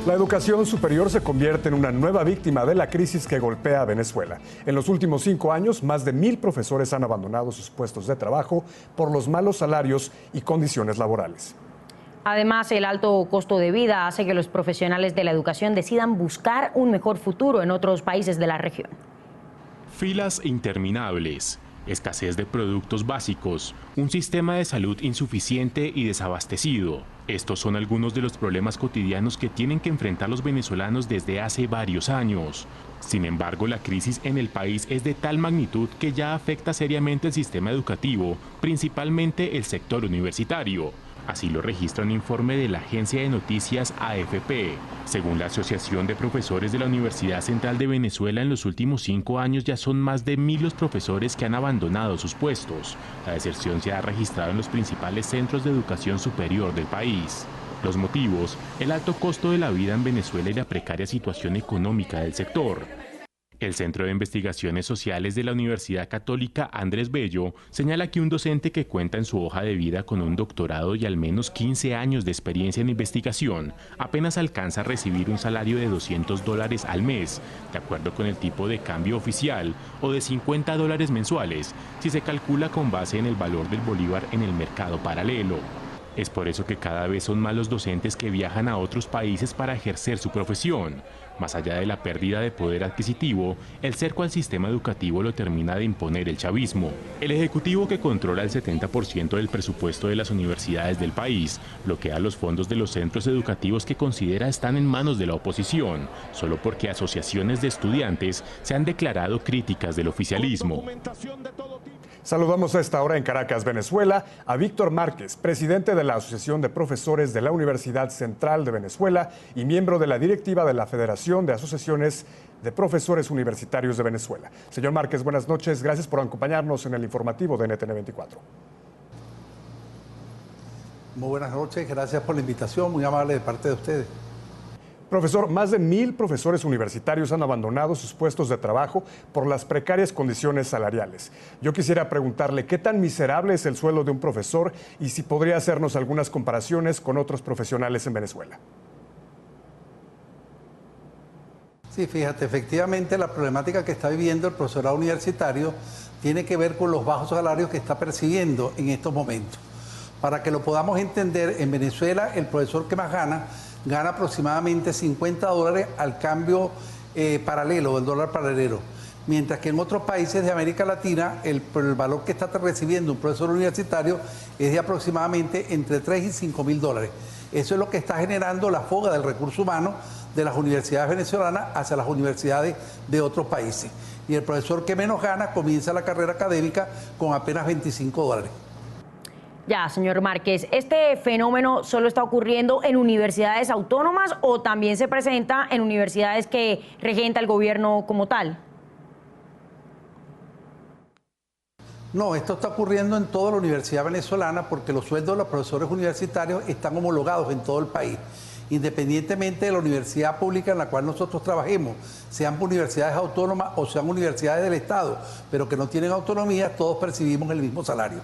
La educación superior se convierte en una nueva víctima de la crisis que golpea a Venezuela. En los últimos 5 años, más de 1,000 profesores han abandonado sus puestos de trabajo por los malos salarios y condiciones laborales. Además, el alto costo de vida hace que los profesionales de la educación decidan buscar un mejor futuro en otros países de la región. Filas interminables, escasez de productos básicos, un sistema de salud insuficiente y desabastecido. Estos son algunos de los problemas cotidianos que tienen que enfrentar los venezolanos desde hace varios años. Sin embargo, la crisis en el país es de tal magnitud que ya afecta seriamente el sistema educativo, principalmente el sector universitario. Así lo registra un informe de la agencia de noticias AFP. Según la Asociación de Profesores de la Universidad Central de Venezuela, en los últimos 5 años ya son más de 1,000 los profesores que han abandonado sus puestos. La deserción se ha registrado en los principales centros de educación superior del país. Los motivos: el alto costo de la vida en Venezuela y la precaria situación económica del sector. El Centro de Investigaciones Sociales de la Universidad Católica Andrés Bello señala que un docente que cuenta en su hoja de vida con un doctorado y al menos 15 años de experiencia en investigación apenas alcanza a recibir un salario de $200 al mes, de acuerdo con el tipo de cambio oficial, o de $50 mensuales, si se calcula con base en el valor del bolívar en el mercado paralelo. Es por eso que cada vez son más los docentes que viajan a otros países para ejercer su profesión. Más allá de la pérdida de poder adquisitivo, el cerco al sistema educativo lo termina de imponer el chavismo. El ejecutivo, que controla el 70% del presupuesto de las universidades del país, bloquea los fondos de los centros educativos que considera están en manos de la oposición, solo porque asociaciones de estudiantes se han declarado críticas del oficialismo. Saludamos a esta hora en Caracas, Venezuela, a Víctor Márquez, presidente de la Asociación de Profesores de la Universidad Central de Venezuela y miembro de la directiva de la Federación de Asociaciones de Profesores Universitarios de Venezuela. Señor Márquez, buenas noches. Gracias por acompañarnos en el informativo de NTN 24. Muy buenas noches. Gracias por la invitación. Muy amable de parte de ustedes. Profesor, más de 1,000 profesores universitarios han abandonado sus puestos de trabajo por las precarias condiciones salariales. Yo quisiera preguntarle qué tan miserable es el sueldo de un profesor y si podría hacernos algunas comparaciones con otros profesionales en Venezuela. Sí, fíjate, efectivamente la problemática que está viviendo el profesorado universitario tiene que ver con los bajos salarios que está percibiendo en estos momentos. Para que lo podamos entender, en Venezuela el profesor que más gana aproximadamente $50 al cambio paralelo, el dólar paralelo. Mientras que en otros países de América Latina el valor que está recibiendo un profesor universitario es de aproximadamente entre 3 y 5 mil dólares. Eso es lo que está generando la fuga del recurso humano de las universidades venezolanas hacia las universidades de otros países. Y el profesor que menos gana comienza la carrera académica con apenas $25. Ya, señor Márquez, ¿este fenómeno solo está ocurriendo en universidades autónomas o también se presenta en universidades que regenta el gobierno como tal? No, esto está ocurriendo en toda la universidad venezolana porque los sueldos de los profesores universitarios están homologados en todo el país, independientemente de la universidad pública en la cual nosotros trabajemos, sean universidades autónomas o sean universidades del Estado, pero que no tienen autonomía, todos percibimos el mismo salario.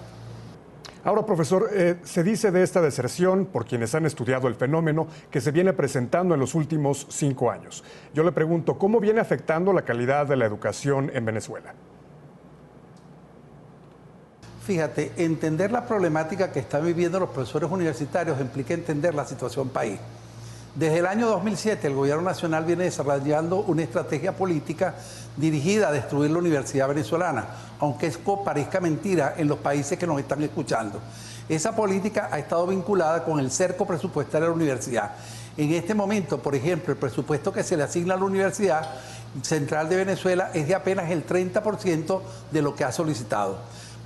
Ahora, profesor, se dice de esta deserción, por quienes han estudiado el fenómeno, que se viene presentando en los últimos 5 años. Yo le pregunto, ¿cómo viene afectando la calidad de la educación en Venezuela? Fíjate, entender la problemática que están viviendo los profesores universitarios implica entender la situación país. Desde el año 2007 el gobierno nacional viene desarrollando una estrategia política dirigida a destruir la universidad venezolana, aunque esto parezca mentira en los países que nos están escuchando. Esa política ha estado vinculada con el cerco presupuestario de la universidad. En este momento, por ejemplo, el presupuesto que se le asigna a la Universidad Central de Venezuela es de apenas el 30% de lo que ha solicitado.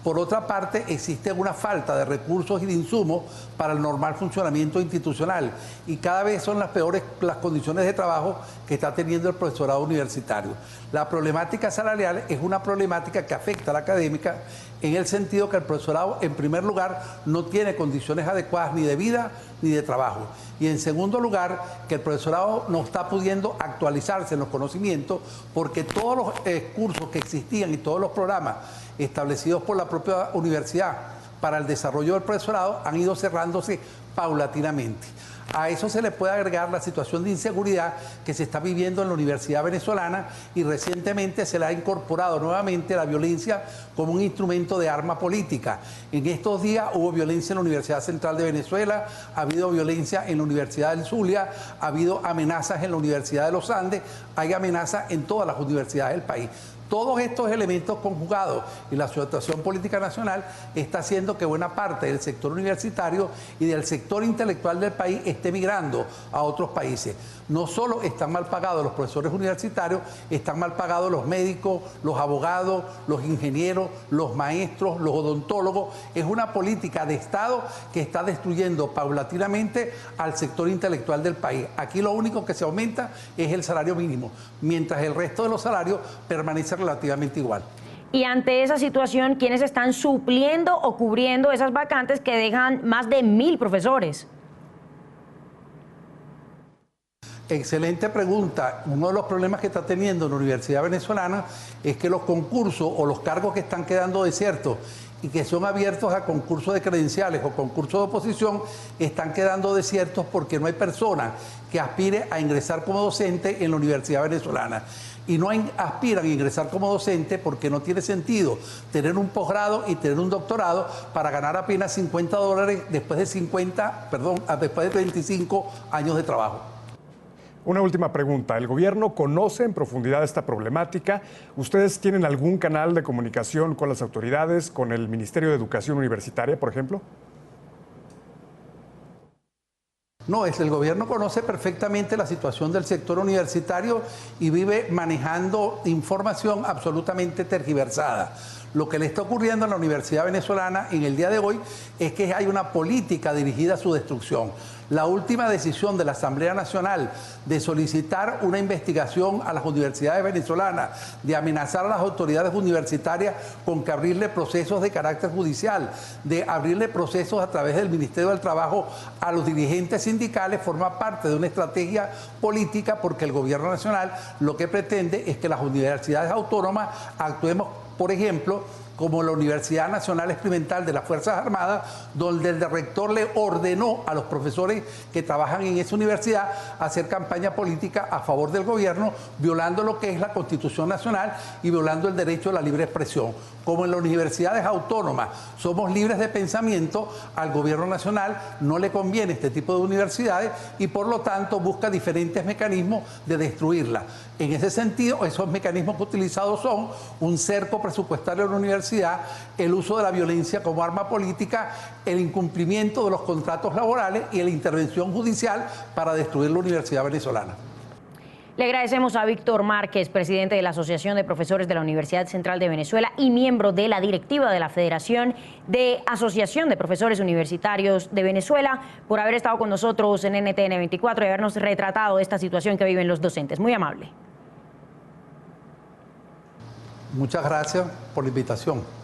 Por otra parte, existe una falta de recursos y de insumos para el normal funcionamiento institucional y cada vez son las peores las condiciones de trabajo que está teniendo el profesorado universitario. La problemática salarial es una problemática que afecta a la académica en el sentido que el profesorado, en primer lugar, no tiene condiciones adecuadas ni de vida ni de trabajo. Y en segundo lugar, que el profesorado no está pudiendo actualizarse en los conocimientos porque todos los cursos que existían y todos los programas establecidos por la propia universidad para el desarrollo del profesorado han ido cerrándose paulatinamente. A eso se le puede agregar la situación de inseguridad que se está viviendo en la Universidad Venezolana y recientemente se le ha incorporado nuevamente la violencia como un instrumento de arma política. En estos días hubo violencia en la Universidad Central de Venezuela, ha habido violencia en la Universidad del Zulia, ha habido amenazas en la Universidad de los Andes, hay amenazas en todas las universidades del país. Todos estos elementos conjugados y la situación política nacional está haciendo que buena parte del sector universitario y del sector intelectual del país esté migrando a otros países. No solo están mal pagados los profesores universitarios, están mal pagados los médicos, los abogados, los ingenieros, los maestros, los odontólogos. Es una política de Estado que está destruyendo paulatinamente al sector intelectual del país. Aquí lo único que se aumenta es el salario mínimo, mientras el resto de los salarios permanece relativamente igual. Y ante esa situación, ¿quiénes están supliendo o cubriendo esas vacantes que dejan más de 1000 profesores? Excelente pregunta. Uno de los problemas que está teniendo la Universidad Venezolana es que los concursos o los cargos que están quedando desiertos y que son abiertos a concursos de credenciales o concursos de oposición están quedando desiertos porque no hay persona que aspire a ingresar como docente en la Universidad Venezolana. Y no aspiran a ingresar como docente porque no tiene sentido tener un posgrado y tener un doctorado para ganar apenas $50 después de 25 años de trabajo. Una última pregunta. ¿El gobierno conoce en profundidad esta problemática? ¿Ustedes tienen algún canal de comunicación con las autoridades, con el Ministerio de Educación Universitaria, por ejemplo? No, el gobierno conoce perfectamente la situación del sector universitario y vive manejando información absolutamente tergiversada. Lo que le está ocurriendo a la Universidad Venezolana en el día de hoy es que hay una política dirigida a su destrucción. La última decisión de la Asamblea Nacional de solicitar una investigación a las universidades venezolanas, de amenazar a las autoridades universitarias con que abrirle procesos de carácter judicial, de abrirle procesos a través del Ministerio del Trabajo a los dirigentes sindicales, forma parte de una estrategia política porque el gobierno nacional lo que pretende es que las universidades autónomas actuemos, por ejemplo, como la Universidad Nacional Experimental de las Fuerzas Armadas, donde el rector le ordenó a los profesores que trabajan en esa universidad hacer campaña política a favor del gobierno, violando lo que es la Constitución Nacional y violando el derecho a la libre expresión. Como en las universidades autónomas somos libres de pensamiento, al gobierno nacional no le conviene este tipo de universidades y por lo tanto busca diferentes mecanismos de destruirla. En ese sentido, esos mecanismos que utilizados son un cerco presupuestario de la universidad, el uso de la violencia como arma política, el incumplimiento de los contratos laborales y la intervención judicial para destruir la Universidad Venezolana. Le agradecemos a Víctor Márquez, presidente de la Asociación de Profesores de la Universidad Central de Venezuela y miembro de la directiva de la Federación de Asociación de Profesores Universitarios de Venezuela, por haber estado con nosotros en NTN 24 y habernos retratado esta situación que viven los docentes. Muy amable. Muchas gracias por la invitación.